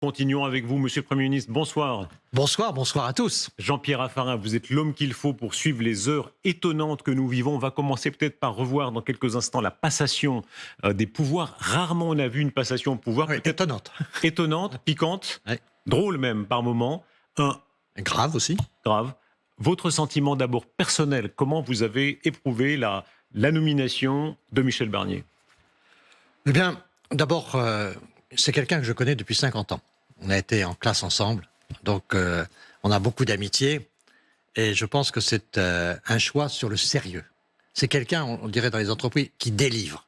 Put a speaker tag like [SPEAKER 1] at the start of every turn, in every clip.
[SPEAKER 1] Continuons avec vous, Monsieur le Premier ministre. Bonsoir.
[SPEAKER 2] Bonsoir, bonsoir à tous.
[SPEAKER 1] Jean-Pierre Raffarin, vous êtes l'homme qu'il faut pour suivre les heures étonnantes que nous vivons. On va commencer peut-être par revoir dans quelques instants la passation des pouvoirs. Rarement on a vu une passation de pouvoir.
[SPEAKER 2] Oui, étonnante.
[SPEAKER 1] Étonnante, piquante,
[SPEAKER 2] Oui.
[SPEAKER 1] drôle même par moments.
[SPEAKER 2] Grave aussi.
[SPEAKER 1] Grave. Votre sentiment d'abord personnel, comment vous avez éprouvé la nomination de Michel Barnier?
[SPEAKER 2] Eh bien, d'abord, c'est quelqu'un que je connais depuis 50 ans. On a été en classe ensemble, donc on a beaucoup d'amitié, et je pense que c'est un choix sur le sérieux. C'est quelqu'un, on dirait dans les entreprises, qui délivre.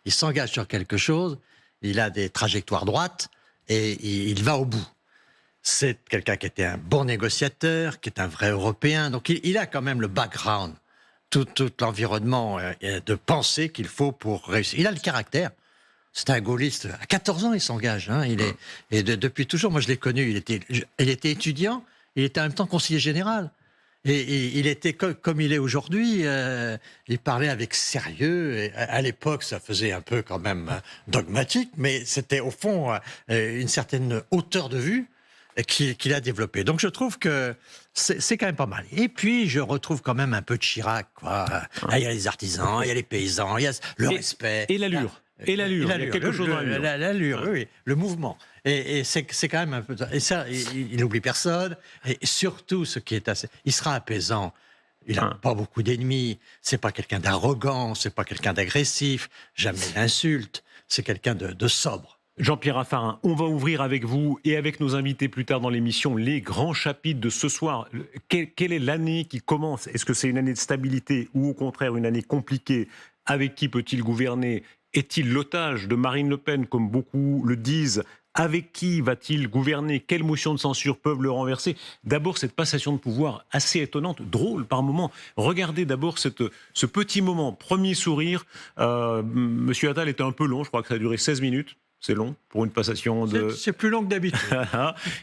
[SPEAKER 2] Il s'engage sur quelque chose, il a des trajectoires droites, et il va au bout. C'est quelqu'un qui était un bon négociateur, qui est un vrai Européen, donc il a quand même le background, tout l'environnement de pensée qu'il faut pour réussir. Il a le caractère. C'est un gaulliste. À 14 ans, il s'engage. Depuis toujours, moi je l'ai connu. Il était étudiant, il était en même temps conseiller général. Et il était comme il est aujourd'hui. Il parlait avec sérieux. Et à l'époque, ça faisait un peu quand même dogmatique, mais c'était au fond une certaine hauteur de vue qu'il a développée. Donc je trouve que c'est quand même pas mal. Et puis je retrouve quand même un peu de Chirac, quoi. Il y a les artisans, il y a les paysans, il y a le respect.
[SPEAKER 1] Et l'allure. Et l'allure, il y a quelque chose dans l'allure.
[SPEAKER 2] L'allure, oui, le mouvement. Et c'est quand même un peu... Et ça, il n'oublie personne. Et surtout, ce qui est assez... Il sera apaisant. Il n'a pas beaucoup d'ennemis. C'est pas quelqu'un d'arrogant. C'est pas quelqu'un d'agressif. Jamais d'insulte. C'est quelqu'un de sobre.
[SPEAKER 1] Jean-Pierre Raffarin, on va ouvrir avec vous et avec nos invités plus tard dans l'émission les grands chapitres de ce soir. Quelle est l'année qui commence? Est-ce que c'est une année de stabilité ou au contraire une année compliquée? Avec qui peut-il gouverner? Est-il l'otage de Marine Le Pen, comme beaucoup le disent? Avec qui va-t-il gouverner? Quelles motions de censure peuvent le renverser? D'abord, cette passation de pouvoir assez étonnante, drôle par moments. Regardez d'abord ce petit moment, premier sourire. Monsieur Attal était un peu long, je crois que ça a duré 16 minutes. C'est long pour une passation de...
[SPEAKER 2] C'est plus long que d'habitude.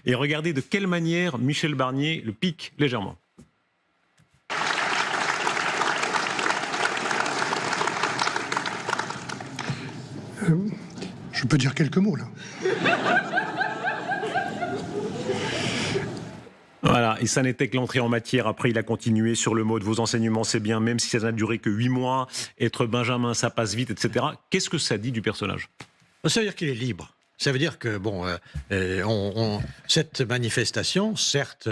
[SPEAKER 1] Et regardez de quelle manière Michel Barnier le pique légèrement.
[SPEAKER 3] Je peux dire quelques mots, là.
[SPEAKER 1] Voilà, et ça n'était que l'entrée en matière. Après, il a continué sur le mot de vos enseignements, c'est bien, même si ça n'a duré que 8 mois. Être Benjamin, ça passe vite, etc. Qu'est-ce que ça dit du personnage?
[SPEAKER 2] Ça veut dire qu'il est libre. Ça veut dire que, bon, cette manifestation, certes,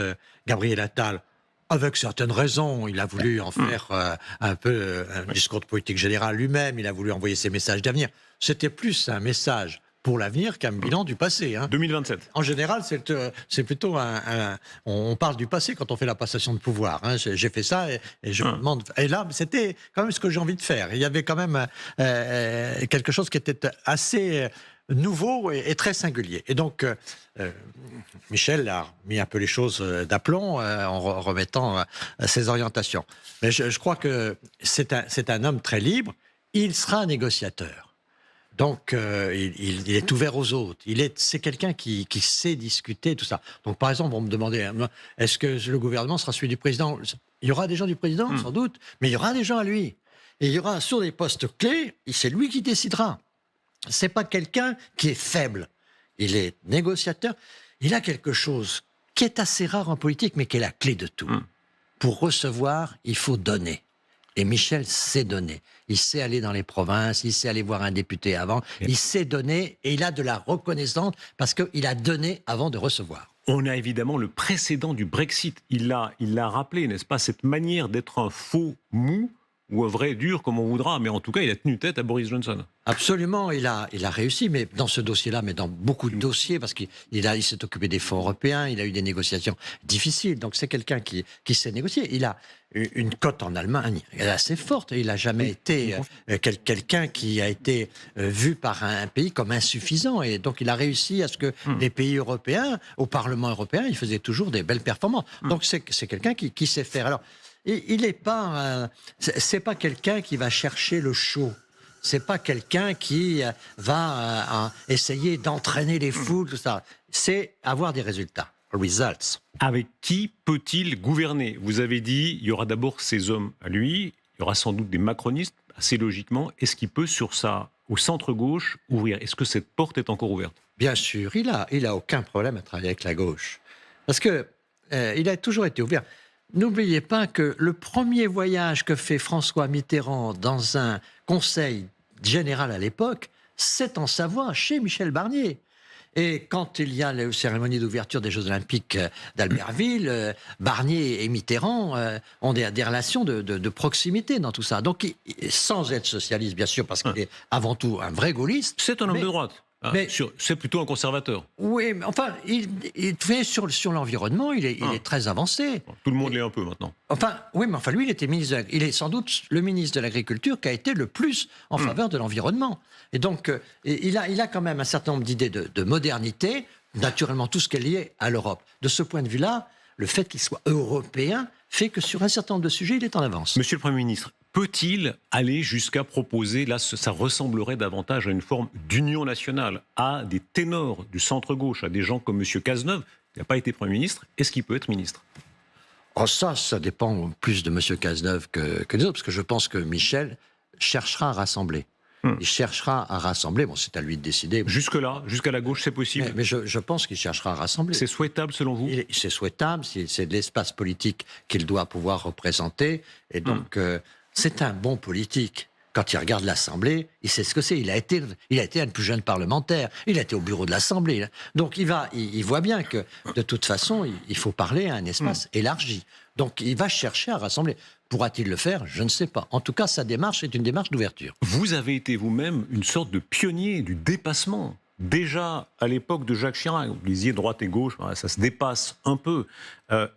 [SPEAKER 2] Gabriel Attal, avec certaines raisons, il a voulu en faire un peu un discours de politique générale lui-même, il a voulu envoyer ses messages d'avenir. C'était plus un message pour l'avenir qu'un bilan du passé.
[SPEAKER 1] 2027.
[SPEAKER 2] En général, c'est plutôt on parle du passé quand on fait la passation de pouvoir. J'ai fait ça et je me demande... Et là, c'était quand même ce que j'ai envie de faire. Il y avait quand même quelque chose qui était assez... nouveau et très singulier. Et donc, Michel a mis un peu les choses d'aplomb en remettant ses orientations. Mais je crois que c'est un homme très libre. Il sera un négociateur. Donc, il est ouvert aux autres. C'est quelqu'un qui sait discuter, tout ça. Donc, par exemple, on me demandait, est-ce que le gouvernement sera celui du président? Il y aura des gens du président, sans doute, mais il y aura des gens à lui. Et il y aura sur des postes clés, c'est lui qui décidera. C'est pas quelqu'un qui est faible. Il est négociateur. Il a quelque chose qui est assez rare en politique, mais qui est la clé de tout. Pour recevoir, il faut donner. Et Michel sait donner. Il sait aller dans les provinces, il sait aller voir un député avant, il sait donner et il a de la reconnaissance parce qu'il a donné avant de recevoir.
[SPEAKER 1] On a évidemment le précédent du Brexit. Il l'a rappelé, n'est-ce pas, cette manière d'être un faux mou ou un vrai dur, comme on voudra, mais en tout cas, il a tenu tête à Boris Johnson.
[SPEAKER 2] Absolument, il a réussi, mais dans ce dossier-là, mais dans beaucoup de dossiers, parce qu'il s'est occupé des fonds européens, il a eu des négociations difficiles, donc c'est quelqu'un qui sait négocier. Il a une cote en Allemagne assez forte, il n'a jamais été quelqu'un qui a été vu par un pays comme insuffisant, et donc il a réussi à ce que les pays européens, au Parlement européen, il faisait toujours des belles performances. Donc c'est quelqu'un qui sait faire. Alors, il n'est pas... c'est pas quelqu'un qui va chercher le show. C'est pas quelqu'un qui va essayer d'entraîner les foules, tout ça. C'est avoir des résultats. Results.
[SPEAKER 1] Avec qui peut-il gouverner? Vous avez dit, il y aura d'abord ses hommes à lui, il y aura sans doute des macronistes, assez logiquement. Est-ce qu'il peut, au centre-gauche, ouvrir? Est-ce que cette porte est encore ouverte?
[SPEAKER 2] Bien sûr, il a aucun problème à travailler avec la gauche. Parce que il a toujours été ouvert. N'oubliez pas que le premier voyage que fait François Mitterrand dans un conseil général à l'époque, c'est en Savoie, chez Michel Barnier. Et quand il y a la cérémonie d'ouverture des Jeux Olympiques d'Albertville, Barnier et Mitterrand ont des relations de proximité dans tout ça. Donc, sans être socialiste, bien sûr, parce qu'il est avant tout un vrai gaulliste.
[SPEAKER 1] C'est un homme de droite.
[SPEAKER 2] Mais
[SPEAKER 1] C'est plutôt un conservateur.
[SPEAKER 2] oui, mais enfin, il fait sur l'environnement, il est très avancé.
[SPEAKER 1] Tout le monde l'est un peu maintenant.
[SPEAKER 2] Enfin, oui, mais enfin, lui, il était ministre. Il est sans doute le ministre de l'Agriculture qui a été le plus en faveur de l'environnement. Et donc, il a quand même un certain nombre d'idées de modernité, naturellement tout ce qui est lié à l'Europe. De ce point de vue-là, le fait qu'il soit européen fait que sur un certain nombre de sujets, il est en avance.
[SPEAKER 1] Monsieur le Premier ministre, peut-il aller jusqu'à proposer, là ça ressemblerait davantage à une forme d'union nationale, à des ténors du centre-gauche, à des gens comme M. Cazeneuve, qui n'a pas été Premier ministre, est-ce qu'il peut être ministre ?
[SPEAKER 2] Oh, ça dépend plus de M. Cazeneuve que des autres, parce que je pense que Michel cherchera à rassembler. Il cherchera à rassembler, bon, c'est à lui de décider.
[SPEAKER 1] Jusque-là, jusqu'à la gauche, c'est possible.
[SPEAKER 2] Mais je pense qu'il cherchera à rassembler.
[SPEAKER 1] C'est souhaitable selon vous ?
[SPEAKER 2] C'est souhaitable, c'est de l'espace politique qu'il doit pouvoir représenter. Et donc, c'est un bon politique. Quand il regarde l'Assemblée, il sait ce que c'est. Il a été un plus jeune parlementaire. Il a été au bureau de l'Assemblée. Donc, il voit bien que, de toute façon, il faut parler à un espace élargi. Donc, il va chercher à rassembler. Pourra-t-il le faire ? Je ne sais pas. En tout cas, sa démarche est une démarche d'ouverture.
[SPEAKER 1] Vous avez été vous-même une sorte de pionnier du dépassement. Déjà, à l'époque de Jacques Chirac, vous disiez droite et gauche, ça se dépasse un peu.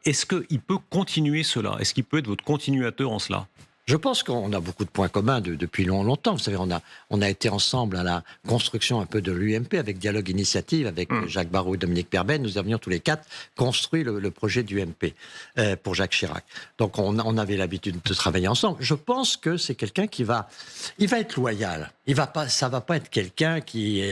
[SPEAKER 1] Est-ce qu'il peut continuer cela ? Est-ce qu'il peut être votre continuateur en cela ?
[SPEAKER 2] Je pense qu'on a beaucoup de points communs depuis longtemps. Vous savez, on a été ensemble à la construction un peu de l'UMP avec Dialogue Initiative, avec Jacques Barrot et Dominique Perben. Nous avions tous les quatre construit le projet d'UMP pour Jacques Chirac. Donc on avait l'habitude de travailler ensemble. Je pense que c'est quelqu'un qui va être loyal. Ça va pas être quelqu'un qui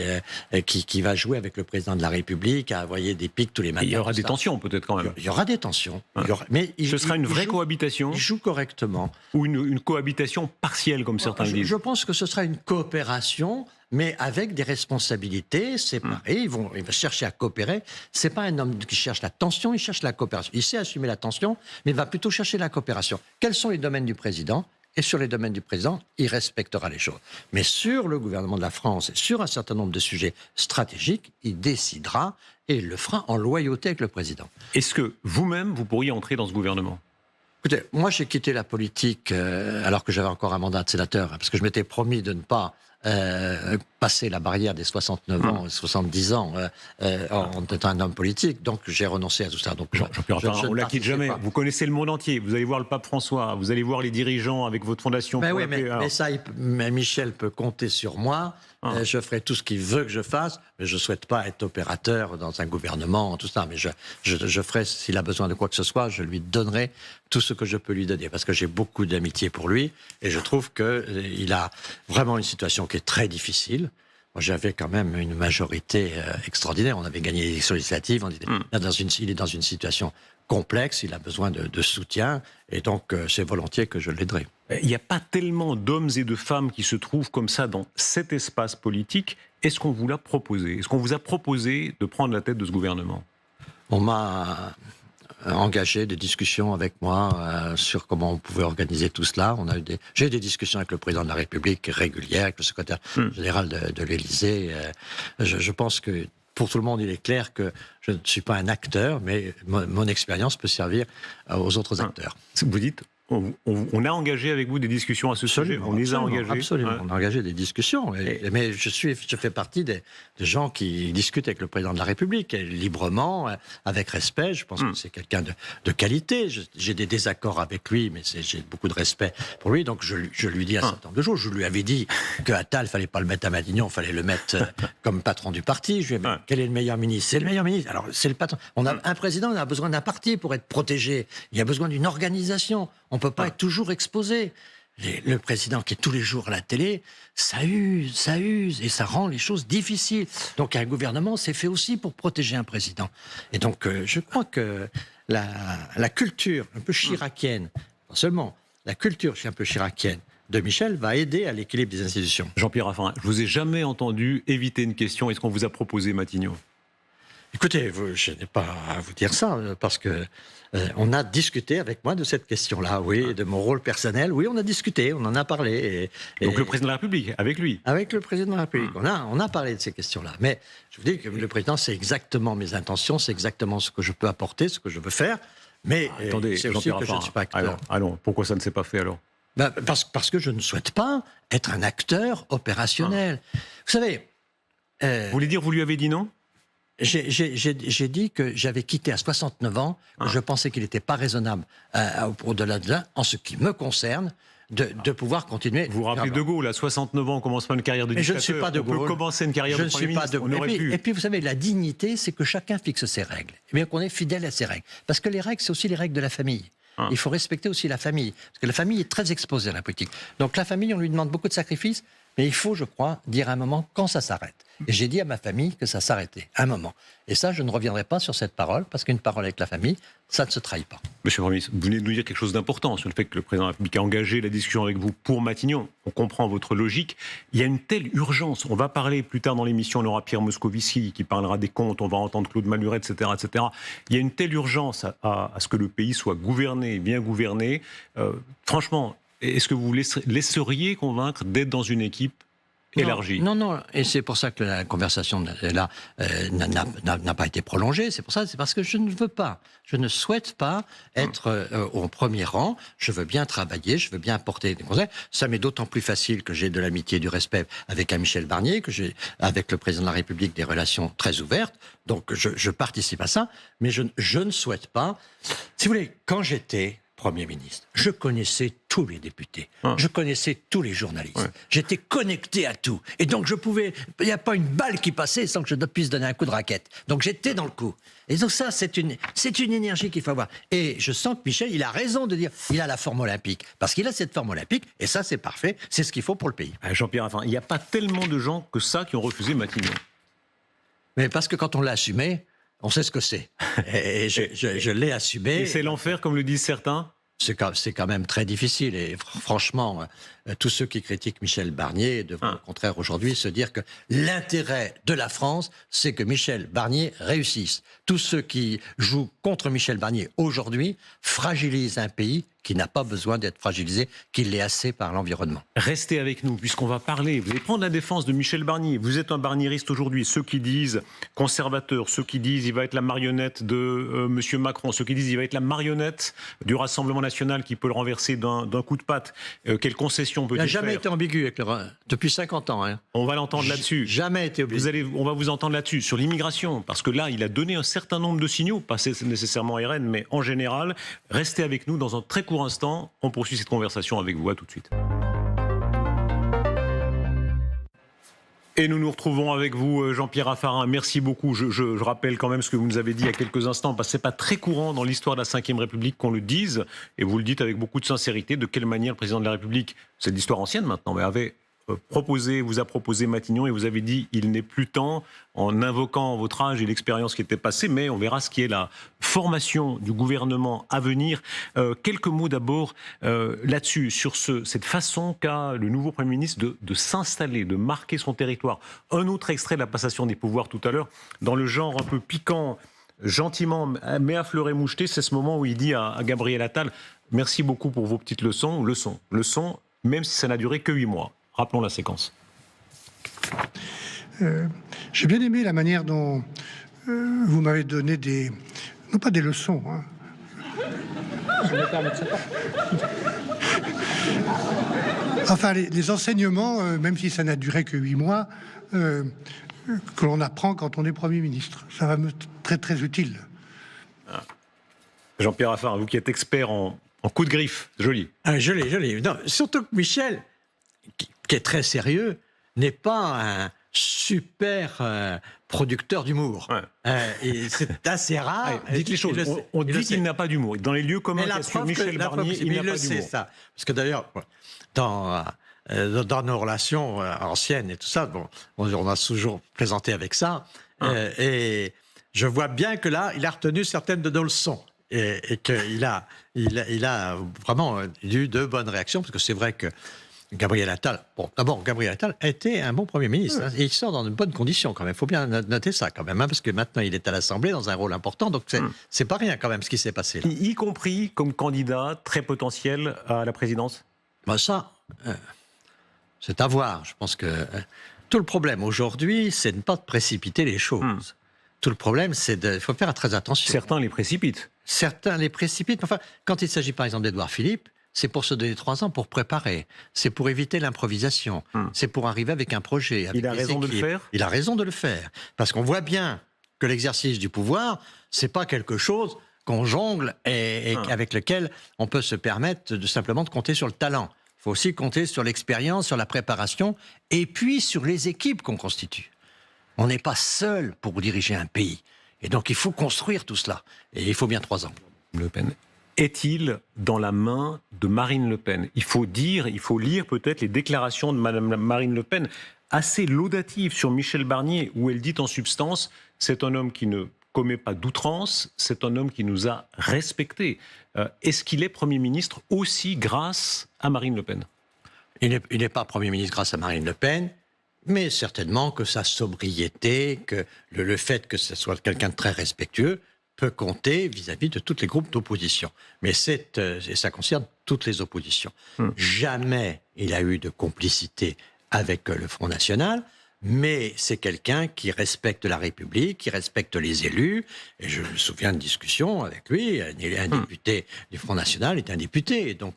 [SPEAKER 2] va jouer avec le président de la République à envoyer des pics tous les matins.
[SPEAKER 1] Il y aura des tensions peut-être quand même.
[SPEAKER 2] Il y aura des tensions.
[SPEAKER 1] Ce sera une vraie cohabitation.
[SPEAKER 2] Il joue correctement.
[SPEAKER 1] Ou une cohabitation partielle, comme certains disent.
[SPEAKER 2] Je pense que ce sera une coopération, mais avec des responsabilités séparées. Il va chercher à coopérer. C'est pas un homme qui cherche la tension, il cherche la coopération. Il sait assumer la tension, mais il va plutôt chercher la coopération. Quels sont les domaines du président ? Et sur les domaines du président, il respectera les choses. Mais sur le gouvernement de la France et sur un certain nombre de sujets stratégiques, il décidera et il le fera en loyauté avec le président.
[SPEAKER 1] Est-ce que vous-même, vous pourriez entrer dans ce gouvernement ?
[SPEAKER 2] Écoutez, moi j'ai quitté la politique alors que j'avais encore un mandat de sénateur, parce que je m'étais promis de ne pas passer la barrière des 69 ans, 70 ans en étant un homme politique, donc j'ai renoncé à tout ça. Donc,
[SPEAKER 1] on ne la quitte jamais. Vous connaissez le monde entier, vous allez voir le pape François, vous allez voir les dirigeants avec votre fondation.
[SPEAKER 2] Mais ça, Michel peut compter sur moi. Je ferai tout ce qu'il veut que je fasse, mais je ne souhaite pas être opérateur dans un gouvernement, tout ça. Mais je ferai, s'il a besoin de quoi que ce soit, je lui donnerai tout ce que je peux lui donner, parce que j'ai beaucoup d'amitié pour lui, et je trouve qu'il a vraiment une situation qui est très difficile. Moi, j'avais quand même une majorité extraordinaire. On avait gagné les élections législatives. Il est dans une situation complexe, il a besoin de soutien, et donc c'est volontiers que je l'aiderai.
[SPEAKER 1] Il n'y a pas tellement d'hommes et de femmes qui se trouvent comme ça dans cet espace politique. Est-ce qu'on vous l'a proposé ? Est-ce qu'on vous a proposé de prendre la tête de ce gouvernement ?
[SPEAKER 2] On m'a engagé des discussions avec moi sur comment on pouvait organiser tout cela. J'ai eu des discussions avec le président de la République régulières, avec le secrétaire général de l'Élysée. Je pense que pour tout le monde, il est clair que je ne suis pas un acteur, mais mon expérience peut servir aux autres acteurs.
[SPEAKER 1] Vous dites, on a engagé avec vous des discussions à ce sujet. On les a engagées.
[SPEAKER 2] Absolument, on a engagé des discussions. Mais je fais partie des gens qui discutent avec le président de la République, librement, avec respect. Je pense que c'est quelqu'un de qualité. J'ai des désaccords avec lui, mais j'ai beaucoup de respect pour lui. Donc je lui dis un certain nombre de choses. Je lui avais dit qu'Attal, il ne fallait pas le mettre à Matignon, il fallait le mettre comme patron du parti. Je lui ai dit, quel est le meilleur ministre ? C'est le meilleur ministre. Alors, c'est le patron. Un président, on a besoin d'un parti pour être protégé. Il a besoin d'une organisation. On ne peut pas être toujours exposé. Le président qui est tous les jours à la télé, ça use, et ça rend les choses difficiles. Donc un gouvernement, c'est fait aussi pour protéger un président. Et donc je crois que la culture un peu chiracienne, non seulement la culture un peu chiracienne, de Michel va aider à l'équilibre des institutions.
[SPEAKER 1] Jean-Pierre Raffarin, je vous ai jamais entendu éviter une question. Est-ce qu'on vous a proposé Matignon?
[SPEAKER 2] Écoutez, je n'ai pas à vous dire ça, parce que on a discuté avec moi de cette question-là, oui, de mon rôle personnel. Oui, on a discuté, on en a parlé.
[SPEAKER 1] Donc le président de la République, avec lui?
[SPEAKER 2] Avec le président de la République. On a parlé de ces questions-là. Mais je vous dis que le président, c'est exactement mes intentions, c'est exactement ce que je peux apporter, ce que je veux faire. Mais
[SPEAKER 1] attendez,
[SPEAKER 2] c'est aussi que je ne suis pas acteur.
[SPEAKER 1] Alors, pourquoi ça ne s'est pas fait alors?
[SPEAKER 2] Parce que je ne souhaite pas être un acteur opérationnel. Vous savez...
[SPEAKER 1] Vous voulez dire, vous lui avez dit non?
[SPEAKER 2] J'ai dit que j'avais quitté à 69 ans, que je pensais qu'il n'était pas raisonnable, au-delà de là, en ce qui me concerne, de pouvoir continuer.
[SPEAKER 1] Vous vous rappelez de Gaulle, à 69 ans, on commence pas une carrière de dictateur.
[SPEAKER 2] Mais je ne suis pas de Gaulle.
[SPEAKER 1] On peut commencer une carrière de Premier ministre, on aurait pu.
[SPEAKER 2] Et puis, vous savez, la dignité, c'est que chacun fixe ses règles. Et bien qu'on est fidèle à ses règles. Parce que les règles, c'est aussi les règles de la famille. Il faut respecter aussi la famille. Parce que la famille est très exposée à la politique. Donc la famille, on lui demande beaucoup de sacrifices, mais il faut, je crois, dire à un moment quand ça s'arrête. Et j'ai dit à ma famille que ça s'arrêtait, un moment. Et ça, je ne reviendrai pas sur cette parole, parce qu'une parole avec la famille, ça ne se trahit pas.
[SPEAKER 1] Monsieur le Premier ministre, vous venez de nous dire quelque chose d'important sur le fait que le président de la République a engagé la discussion avec vous pour Matignon. On comprend votre logique. Il y a une telle urgence. On va parler plus tard dans l'émission, on aura Pierre Moscovici qui parlera des comptes, on va entendre Claude Malhuret, etc., etc. Il y a une telle urgence à ce que le pays soit gouverné, bien gouverné. Franchement, est-ce que vous laisseriez convaincre d'être dans une équipe élargie?
[SPEAKER 2] Non, et c'est pour ça que la conversation là n'a pas été prolongée. C'est parce que je ne veux pas, je ne souhaite pas être au premier rang. Je veux bien travailler, je veux bien apporter des conseils. Ça m'est d'autant plus facile que j'ai de l'amitié et du respect avec un Michel Barnier, que j'ai avec le président de la République des relations très ouvertes. Donc je participe à ça, mais je ne souhaite pas. Si vous voulez, quand j'étais Premier ministre, je connaissais tous les députés, je connaissais tous les journalistes, j'étais connecté à tout, et donc il n'y a pas une balle qui passait sans que je puisse donner un coup de raquette. Donc j'étais dans le coup. Et donc ça, c'est une énergie qu'il faut avoir. Et je sens que Michel, il a raison de dire, il a la forme olympique, parce qu'il a cette forme olympique, et ça c'est parfait, c'est ce qu'il faut pour le pays.
[SPEAKER 1] Jean-Pierre Raffarin, il n'y a pas tellement de gens que ça qui ont refusé Matignon.
[SPEAKER 2] Mais parce que quand on l'a assumé, on sait ce que c'est. Et je l'ai assumé.
[SPEAKER 1] Et c'est l'enfer, comme le disent certains?
[SPEAKER 2] C'est quand même très difficile. Et franchement, tous ceux qui critiquent Michel Barnier devraient au contraire aujourd'hui se dire que l'intérêt de la France, c'est que Michel Barnier réussisse. Tous ceux qui jouent contre Michel Barnier aujourd'hui fragilisent un pays qui n'a pas besoin d'être fragilisé, qui l'est assez par l'environnement.
[SPEAKER 1] Restez avec nous, puisqu'on va parler. Vous allez prendre la défense de Michel Barnier. Vous êtes un barnieriste aujourd'hui. Ceux qui disent conservateur, ceux qui disent il va être la marionnette de M. Macron, ceux qui disent il va être la marionnette du Rassemblement national qui peut le renverser d'un coup de patte. Quelle concession peut-il faire?
[SPEAKER 2] Il n'a jamais été ambigu depuis 50 ans. Hein.
[SPEAKER 1] On va l'entendre là-dessus.
[SPEAKER 2] Jamais été ambigu.
[SPEAKER 1] On va vous entendre là-dessus, sur l'immigration, parce que là, il a donné un certain nombre de signaux, pas nécessairement RN, mais en général. Restez avec nous dans un très court instant. On poursuit cette conversation avec vous. À tout de suite. Et nous nous retrouvons avec vous, Jean-Pierre Raffarin. Merci beaucoup. Je rappelle quand même ce que vous nous avez dit il y a quelques instants, parce que ce n'est pas très courant dans l'histoire de la Ve République qu'on le dise, et vous le dites avec beaucoup de sincérité, de quelle manière le président de la République, c'est de l'histoire ancienne maintenant, mais vous a proposé Matignon, et vous avez dit il n'est plus temps, en invoquant votre âge et l'expérience qui était passée, mais on verra ce qui est la formation du gouvernement à venir. Quelques mots d'abord là-dessus, sur cette façon qu'a le nouveau Premier ministre de s'installer, de marquer son territoire. Un autre extrait de la passation des pouvoirs tout à l'heure, dans le genre un peu piquant, gentiment, mais à fleuret moucheté, c'est ce moment où il dit à Gabriel Attal « Merci beaucoup pour vos petites leçons, même si ça n'a duré que 8 mois ». Rappelons la séquence.
[SPEAKER 3] J'ai bien aimé la manière dont vous m'avez donné non pas des leçons. Hein. Enfin, les enseignements, même si ça n'a duré que 8 mois, que l'on apprend quand on est Premier ministre. Ça va me très très utile.
[SPEAKER 1] Jean-Pierre Raffarin, vous qui êtes expert en coup de griffe, joli.
[SPEAKER 2] Joli. Non, surtout que Michel, qui est très sérieux, n'est pas un super producteur d'humour. Et c'est assez rare.
[SPEAKER 1] Dites les choses. On dit qu'il n'a pas d'humour. Dans les lieux communs qu'il y a sur Michel Barnier, il n'a pas d'humour.
[SPEAKER 2] Ça. Parce que d'ailleurs, dans nos relations anciennes et tout ça, on a toujours plaisanté avec ça. Et je vois bien que là, il a retenu certaines de nos leçons. Et qu'il a vraiment eu de bonnes réactions, parce que c'est vrai que Gabriel Attal, bon, d'abord, Gabriel Attal a été un bon Premier ministre. Hein, et il sort dans de bonnes conditions, quand même. Il faut bien noter ça, quand même, hein, parce que maintenant, il est à l'Assemblée dans un rôle important. Donc, c'est pas rien, quand même, ce qui s'est passé là.
[SPEAKER 1] Y compris comme candidat très potentiel à la présidence?
[SPEAKER 2] Ben ça, c'est à voir. Je pense que tout le problème aujourd'hui, c'est de ne pas précipiter les choses. Tout le problème, c'est il faut faire très attention.
[SPEAKER 1] Certains les précipitent.
[SPEAKER 2] Certains les précipitent. Enfin, quand il s'agit, par exemple, d'Édouard Philippe, c'est pour se donner 3 ans pour préparer. C'est pour éviter l'improvisation. C'est pour arriver avec un projet. Avec
[SPEAKER 1] Il a raison de le faire?
[SPEAKER 2] Il a raison de le faire. Parce qu'on voit bien que l'exercice du pouvoir, c'est pas quelque chose qu'on jongle et avec lequel on peut se permettre simplement de compter sur le talent. Il faut aussi compter sur l'expérience, sur la préparation et puis sur les équipes qu'on constitue. On n'est pas seul pour diriger un pays. Et donc il faut construire tout cela. Et il faut bien 3 ans.
[SPEAKER 1] Le Pen est-il dans la main de Marine Le Pen? Il faut lire peut-être les déclarations de Madame Marine Le Pen, assez laudatives sur Michel Barnier, où elle dit en substance, c'est un homme qui ne commet pas d'outrance, c'est un homme qui nous a respectés. Est-ce qu'il est Premier ministre aussi grâce à Marine Le Pen?
[SPEAKER 2] Il n'est pas Premier ministre grâce à Marine Le Pen, mais certainement que sa sobriété, que le fait que ce soit quelqu'un de très respectueux, peut compter vis-à-vis de tous les groupes d'opposition. Mais et ça concerne toutes les oppositions. Jamais il a eu de complicité avec le Front National, mais c'est quelqu'un qui respecte la République, qui respecte les élus. Et je me souviens de discussions avec lui. Un député du Front National est un député. Donc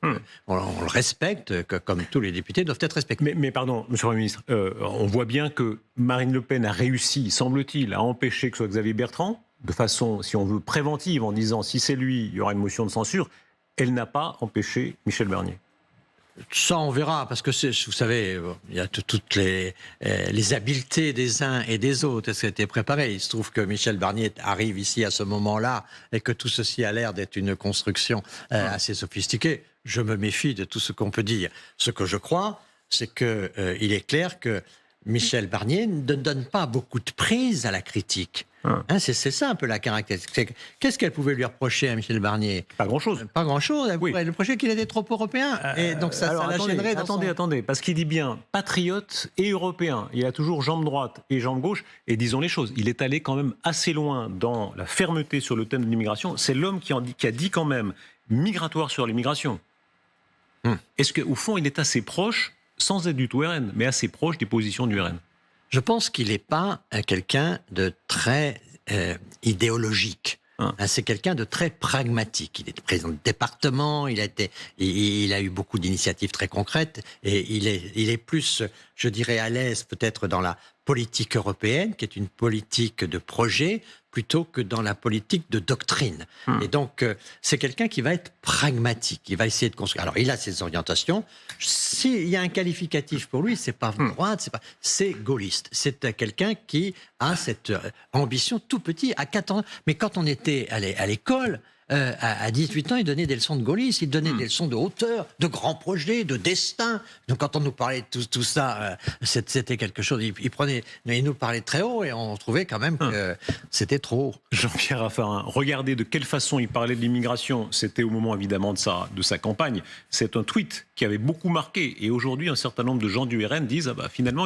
[SPEAKER 2] on le respecte, comme tous les députés doivent être respectés.
[SPEAKER 1] Mais pardon, Monsieur le Premier ministre, on voit bien que Marine Le Pen a réussi, semble-t-il, à empêcher que ce soit Xavier Bertrand, de façon, si on veut, préventive, en disant si c'est lui, il y aura une motion de censure. Elle n'a pas empêché Michel Barnier.
[SPEAKER 2] Ça, on verra, parce que vous savez, il y a toutes les habiletés des uns et des autres. Ça a été préparé. Il se trouve que Michel Barnier arrive ici à ce moment-là et que tout ceci a l'air d'être une construction assez sophistiquée. Je me méfie de tout ce qu'on peut dire. Ce que je crois, c'est qu'il est clair que Michel Barnier ne donne pas beaucoup de prise à la critique. Hein, c'est ça un peu la caractéristique. Qu'est-ce qu'elle pouvait lui reprocher à Michel Barnier?
[SPEAKER 1] Pas grand-chose.
[SPEAKER 2] Pas grand-chose. Elle pourrait lui reprocher qu'il était trop européen. Et donc ça la gênerait.
[SPEAKER 1] Attendez, parce qu'il dit bien patriote et européen. Il a toujours jambe droite et jambe gauche. Et disons les choses, il est allé quand même assez loin dans la fermeté sur le thème de l'immigration. C'est l'homme qui a dit quand même migratoire sur l'immigration. Est-ce qu'au fond, il est assez proche, sans être du tout RN, mais assez proche des positions du RN?
[SPEAKER 2] Je pense qu'il n'est pas quelqu'un de très idéologique. C'est quelqu'un de très pragmatique. Il est président de département, il a eu beaucoup d'initiatives très concrètes et il est plus, je dirais, à l'aise peut-être dans la politique européenne, qui est une politique de projet, plutôt que dans la politique de doctrine. Et donc, c'est quelqu'un qui va être pragmatique, il va essayer de construire. Alors, il a ses orientations. S'il y a un qualificatif pour lui, c'est pas droite, c'est gaulliste. C'est quelqu'un qui a cette ambition tout petit, à 14 ans. Mais quand on était à l'école, à 18 ans, il donnait des leçons de gaullisme, il donnait des leçons de hauteur, de grands projets, de destin. Donc quand on nous parlait de tout ça, c'était quelque chose. Il nous parlait très haut et on trouvait quand même que c'était trop haut.
[SPEAKER 1] Jean-Pierre Raffarin, regardez de quelle façon il parlait de l'immigration. C'était au moment évidemment de sa campagne. C'est un tweet qui avait beaucoup marqué. Et aujourd'hui, un certain nombre de gens du RN disent finalement,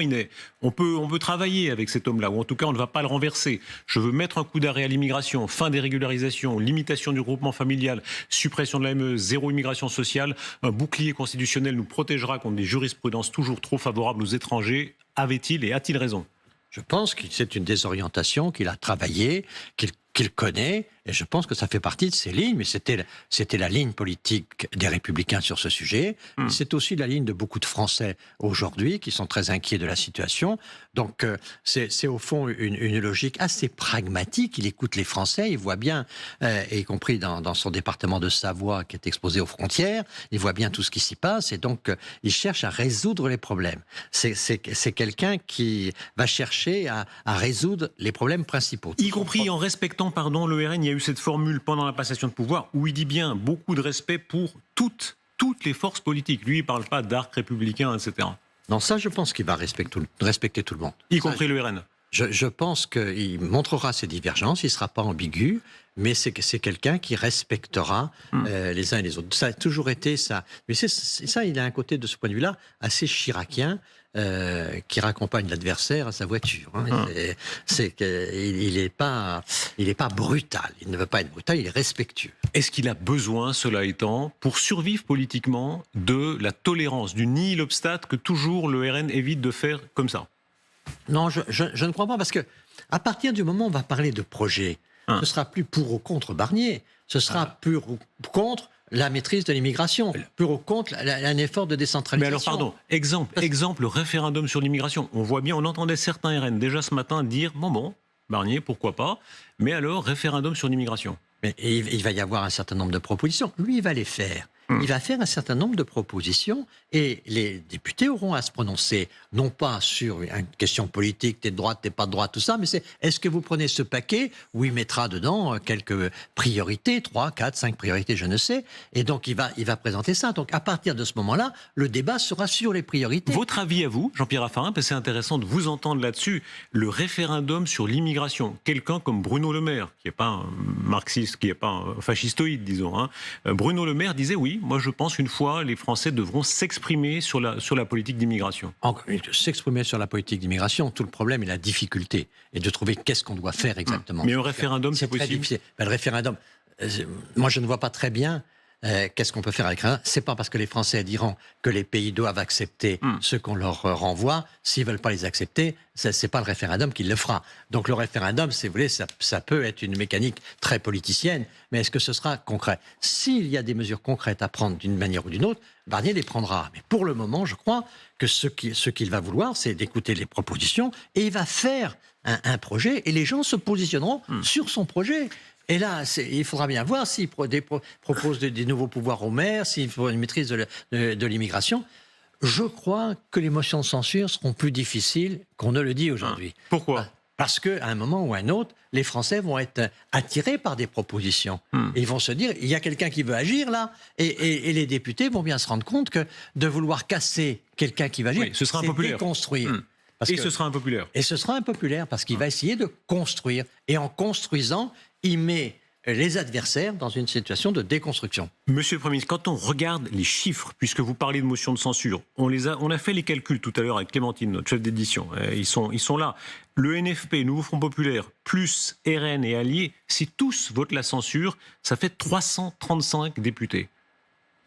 [SPEAKER 1] on peut travailler avec cet homme-là, ou en tout cas, on ne va pas le renverser. Je veux mettre un coup d'arrêt à l'immigration, fin des régularisations, limitation du regroupement familial, suppression de l'AME, zéro immigration sociale. Un bouclier constitutionnel nous protégera contre des jurisprudences toujours trop favorables aux étrangers. Avait-il et a-t-il raison?
[SPEAKER 2] Je pense que c'est une désorientation qu'il a travaillée, qu'il connaît, et je pense que ça fait partie de ses lignes, mais c'était la ligne politique des Républicains sur ce sujet. C'est aussi la ligne de beaucoup de Français aujourd'hui qui sont très inquiets de la situation. Donc c'est au fond une logique assez pragmatique. Il écoute les Français, il voit bien, y compris dans son département de Savoie qui est exposé aux frontières, il voit bien tout ce qui s'y passe, et donc il cherche à résoudre les problèmes. C'est quelqu'un qui va chercher à résoudre les problèmes principaux.
[SPEAKER 1] Y compris en respectant le RN, il y a eu cette formule pendant la passation de pouvoir où il dit bien beaucoup de respect pour toutes les forces politiques. Lui, il ne parle pas d'arc républicain, etc.
[SPEAKER 2] Non, ça, je pense qu'il va respecter tout le monde.
[SPEAKER 1] Y compris le RN.
[SPEAKER 2] Je pense qu'il montrera ses divergences, il ne sera pas ambigu, mais c'est quelqu'un qui respectera les uns et les autres. Ça a toujours été ça. Mais ça, il a un côté, de ce point de vue-là, assez chiracien, qui raccompagne l'adversaire à sa voiture. Hein. Il n'est pas brutal. Il ne veut pas être brutal, il est respectueux.
[SPEAKER 1] Est-ce qu'il a besoin, cela étant, pour survivre politiquement, de la tolérance, du nihil obstacle que toujours le RN évite de faire comme ça?
[SPEAKER 2] Non, je ne crois pas, parce que à partir du moment où on va parler de projet, ce sera plus pour ou contre Barnier, ce sera pour ou contre la maîtrise de l'immigration, pour ou contre un effort de décentralisation.
[SPEAKER 1] Mais alors, pardon, exemple, référendum sur l'immigration. On voit bien, on entendait certains RN déjà ce matin dire, bon, Barnier, pourquoi pas, mais alors, référendum sur l'immigration.
[SPEAKER 2] Mais il va y avoir un certain nombre de propositions. Lui, il va les faire. Il va faire un certain nombre de propositions et les députés auront à se prononcer, non pas sur une question politique, t'es de droite, t'es pas de droite, tout ça, mais c'est est-ce que vous prenez ce paquet où il mettra dedans quelques priorités, 3, 4, 5 priorités, je ne sais, et donc il va présenter ça. Donc à partir de ce moment-là, le débat sera sur les priorités.
[SPEAKER 1] Votre avis à vous, Jean-Pierre Raffarin, parce que c'est intéressant de vous entendre là-dessus, le référendum sur l'immigration, quelqu'un comme Bruno Le Maire, qui n'est pas un marxiste, qui n'est pas un fascistoïde, disons, hein, Bruno Le Maire disait oui, moi je pense qu'une fois, les Français devront s'exprimer sur la politique d'immigration.
[SPEAKER 2] S'exprimer sur la politique d'immigration, tout le problème est la difficulté, et de trouver qu'est-ce qu'on doit faire exactement.
[SPEAKER 1] Mais un référendum, c'est possible.
[SPEAKER 2] Très difficile. Ben, le référendum, moi je ne vois pas très bien qu'est-ce qu'on peut faire avec ça. C'est pas parce que les Français diront que les pays doivent accepter ce qu'on leur renvoie. S'ils veulent pas les accepter, c'est pas le référendum qui le fera. Donc le référendum, si vous voulez, ça peut être une mécanique très politicienne, mais est-ce que ce sera concret? S'il y a des mesures concrètes à prendre d'une manière ou d'une autre, Barnier les prendra. Mais pour le moment, je crois que ce qu'il va vouloir, c'est d'écouter les propositions, et il va faire un projet, et les gens se positionneront sur son projet. Et là, il faudra bien voir s'il propose des nouveaux pouvoirs aux maires, s'il faut une maîtrise de l'immigration. Je crois que les motions de censure seront plus difficiles qu'on ne le dit aujourd'hui.
[SPEAKER 1] Pourquoi ?
[SPEAKER 2] Parce qu'à un moment ou à un autre, les Français vont être attirés par des propositions. Et ils vont se dire, il y a quelqu'un qui veut agir là, et les députés vont bien se rendre compte que de vouloir casser quelqu'un qui va agir,
[SPEAKER 1] ce sera
[SPEAKER 2] c'est
[SPEAKER 1] impopulaire.
[SPEAKER 2] Déconstruire.
[SPEAKER 1] Ce sera impopulaire.
[SPEAKER 2] Et ce sera impopulaire parce qu'il va essayer de construire. Et en construisant, il met les adversaires dans une situation de déconstruction.
[SPEAKER 1] Monsieur le Premier ministre, quand on regarde les chiffres, puisque vous parlez de motion de censure, on a fait les calculs tout à l'heure avec Clémentine, notre chef d'édition. Ils sont là. Le NFP, Nouveau Front Populaire, plus RN et Alliés, si tous votent la censure, ça fait 335 députés.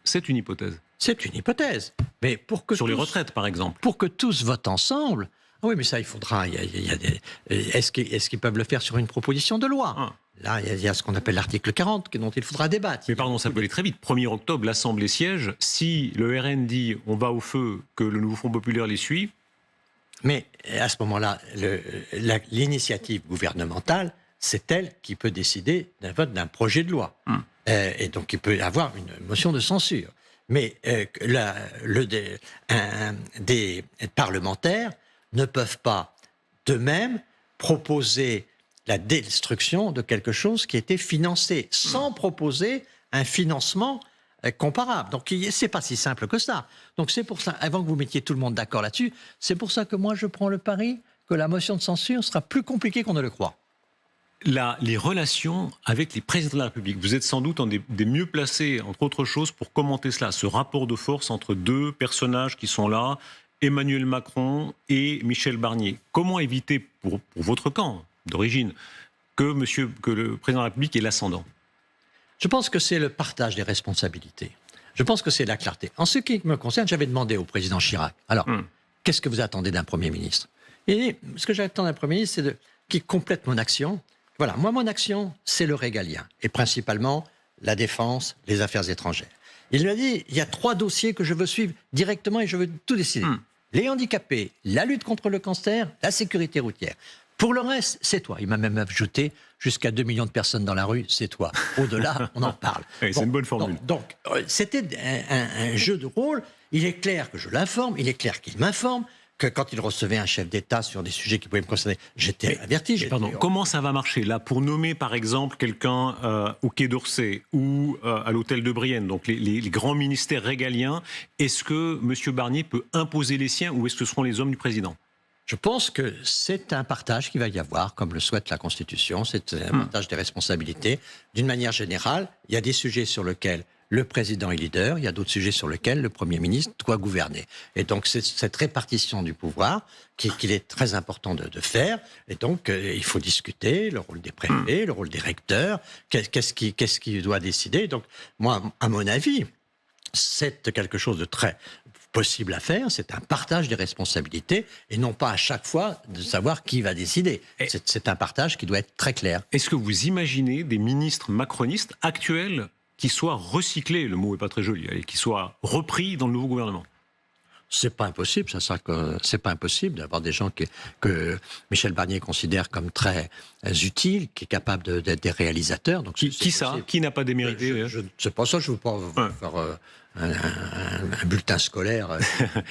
[SPEAKER 1] C'est une hypothèse.
[SPEAKER 2] C'est une hypothèse. Mais pour que
[SPEAKER 1] sur les retraites, par exemple.
[SPEAKER 2] Pour que tous votent ensemble. Ah oui, mais ça, il faudra. Est-ce qu'ils peuvent le faire sur une proposition de loi? Là, il y a ce qu'on appelle l'article 40, dont il faudra débattre.
[SPEAKER 1] Mais pardon, ça peut aller très vite. 1er octobre, l'Assemblée siège. Si le RN dit on va au feu, que le Nouveau Front Populaire les suit.
[SPEAKER 2] Mais à ce moment-là, l'initiative gouvernementale, c'est elle qui peut décider d'un vote d'un projet de loi. Et donc, il peut y avoir une motion de censure. Mais des parlementaires ne peuvent pas d'eux-mêmes proposer la destruction de quelque chose qui était financé, sans proposer un financement comparable. Donc, c'est pas si simple que ça. Donc, c'est pour ça, avant que vous mettiez tout le monde d'accord là-dessus, c'est pour ça que moi, je prends le pari que la motion de censure sera plus compliquée qu'on ne le croit.
[SPEAKER 1] Les relations avec les présidents de la République, vous êtes sans doute un des mieux placés, entre autres choses, pour commenter cela, ce rapport de force entre deux personnages qui sont là, Emmanuel Macron et Michel Barnier. Comment éviter, pour votre camp d'origine, que le président de la République ait l'ascendant?
[SPEAKER 2] Je pense que c'est le partage des responsabilités. Je pense que c'est la clarté. En ce qui me concerne, j'avais demandé au président Chirac, alors, qu'est-ce que vous attendez d'un Premier ministre? Et ce que j'attends d'un Premier ministre, c'est qu'il complète mon action. Voilà, moi, mon action, c'est le régalien, et principalement la défense, les affaires étrangères. Il m'a dit, il y a 3 dossiers que je veux suivre directement et je veux tout décider. Les handicapés, la lutte contre le cancer, la sécurité routière. Pour le reste, c'est toi. Il m'a même ajouté jusqu'à 2 millions de personnes dans la rue, c'est toi. Au-delà, on en parle.
[SPEAKER 1] Oui, c'est une bonne formule.
[SPEAKER 2] Donc c'était un jeu de rôle. Il est clair que je l'informe, il est clair qu'il m'informe, que quand il recevait un chef d'État sur des sujets qui pouvaient me concerner, j'étais averti.
[SPEAKER 1] Pardon, comment ça va marcher là pour nommer par exemple quelqu'un au Quai d'Orsay ou à l'hôtel de Brienne, donc les grands ministères régaliens, est-ce que M. Barnier peut imposer les siens ou est-ce que ce seront les hommes du président?
[SPEAKER 2] Je pense que c'est un partage qu'il va y avoir, comme le souhaite la Constitution, c'est un partage des responsabilités. D'une manière générale, il y a des sujets sur lesquels le président est leader, il y a d'autres sujets sur lesquels le Premier ministre doit gouverner. Et donc, c'est cette répartition du pouvoir qu'il est très important de faire. Et donc, il faut discuter le rôle des préfets, le rôle des recteurs, qu'est-ce qui doit décider. Donc, moi, à mon avis, c'est quelque chose de très possible à faire, c'est un partage des responsabilités et non pas à chaque fois de savoir qui va décider. C'est un partage qui doit être très clair.
[SPEAKER 1] Est-ce que vous imaginez des ministres macronistes actuels qui soient recyclés, le mot n'est pas très joli, et qui soient repris dans le nouveau gouvernement?
[SPEAKER 2] C'est pas impossible, c'est pas impossible d'avoir des gens que Michel Barnier considère comme très utiles, qui est capable d'être des réalisateurs. Donc
[SPEAKER 1] qui ça? Qui n'a pas démérité?
[SPEAKER 2] C'est pas ça, je ne veux pas faire un bulletin scolaire.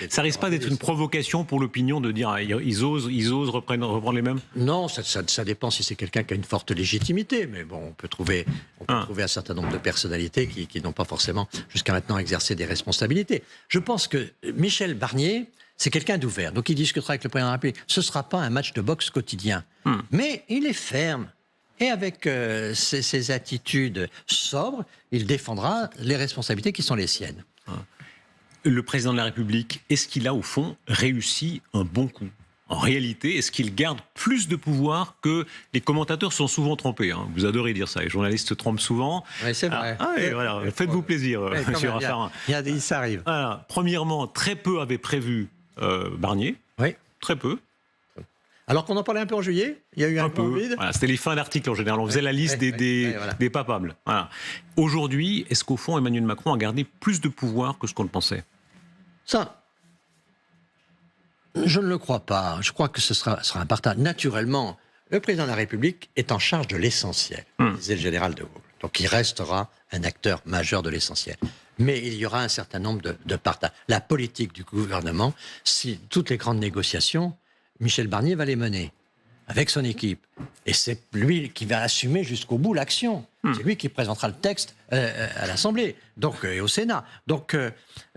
[SPEAKER 1] Ça risque pas d'être une provocation pour l'opinion de dire ils osent reprendre les mêmes?
[SPEAKER 2] Non, ça dépend si c'est quelqu'un qui a une forte légitimité, mais bon, on peut trouver un certain nombre de personnalités qui n'ont pas forcément jusqu'à maintenant exercé des responsabilités. Je pense que Michel Barnier, c'est quelqu'un d'ouvert, donc il discutera avec le président de la République. Ce ne sera pas un match de boxe quotidien, mais il est ferme. Et avec ses attitudes sobres, il défendra les responsabilités qui sont les siennes.
[SPEAKER 1] Le président de la République, est-ce qu'il a au fond réussi un bon coup? En réalité, est-ce qu'il garde plus de pouvoir que les commentateurs sont souvent trompés, hein? Vous adorez dire ça, les journalistes se trompent souvent.
[SPEAKER 2] Oui, c'est vrai.
[SPEAKER 1] Voilà, faites-vous plaisir, monsieur Raffarin.
[SPEAKER 2] Ça arrive.
[SPEAKER 1] Voilà. Premièrement, très peu avaient prévu Barnier.
[SPEAKER 2] Oui.
[SPEAKER 1] Très peu.
[SPEAKER 2] Alors qu'on en parlait un peu en juillet, il y a eu un peu vide.
[SPEAKER 1] Voilà, c'était les fins d'articles en général. On faisait la liste des papables. Voilà. Aujourd'hui, est-ce qu'au fond, Emmanuel Macron a gardé plus de pouvoir que ce qu'on le pensait?
[SPEAKER 2] Ça, je ne le crois pas. Je crois que ce sera un partage. Naturellement, le président de la République est en charge de l'essentiel, disait le général de Gaulle. Donc il restera un acteur majeur de l'essentiel. Mais il y aura un certain nombre de partages. La politique du gouvernement, si toutes les grandes négociations, Michel Barnier va les mener avec son équipe. Et c'est lui qui va assumer jusqu'au bout l'action. C'est lui qui présentera le texte à l'Assemblée et au Sénat. Donc,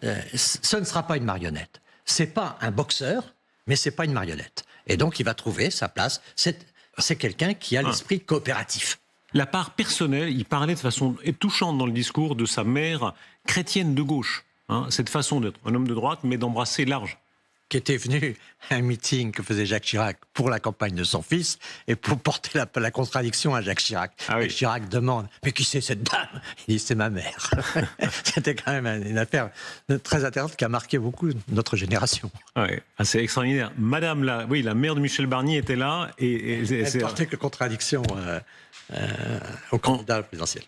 [SPEAKER 2] ce ne sera pas une marionnette. C'est pas un boxeur, mais c'est pas une marionnette. Et donc, il va trouver sa place. C'est quelqu'un qui a l'esprit coopératif.
[SPEAKER 1] La part personnelle, il parlait de façon touchante dans le discours de sa mère chrétienne de gauche. Cette façon d'être un homme de droite, mais d'embrasser large.
[SPEAKER 2] Qui était venu à un meeting que faisait Jacques Chirac pour la campagne de son fils et pour porter la contradiction à Jacques Chirac. Jacques Chirac demande « Mais qui c'est cette dame ?» Il dit « C'est ma mère. » C'était quand même une affaire très intéressante qui a marqué beaucoup notre génération.
[SPEAKER 1] Ouais, c'est extraordinaire. Madame, la mère de Michel Barnier était là.
[SPEAKER 2] Elle portait que contradiction au candidat présidentiel.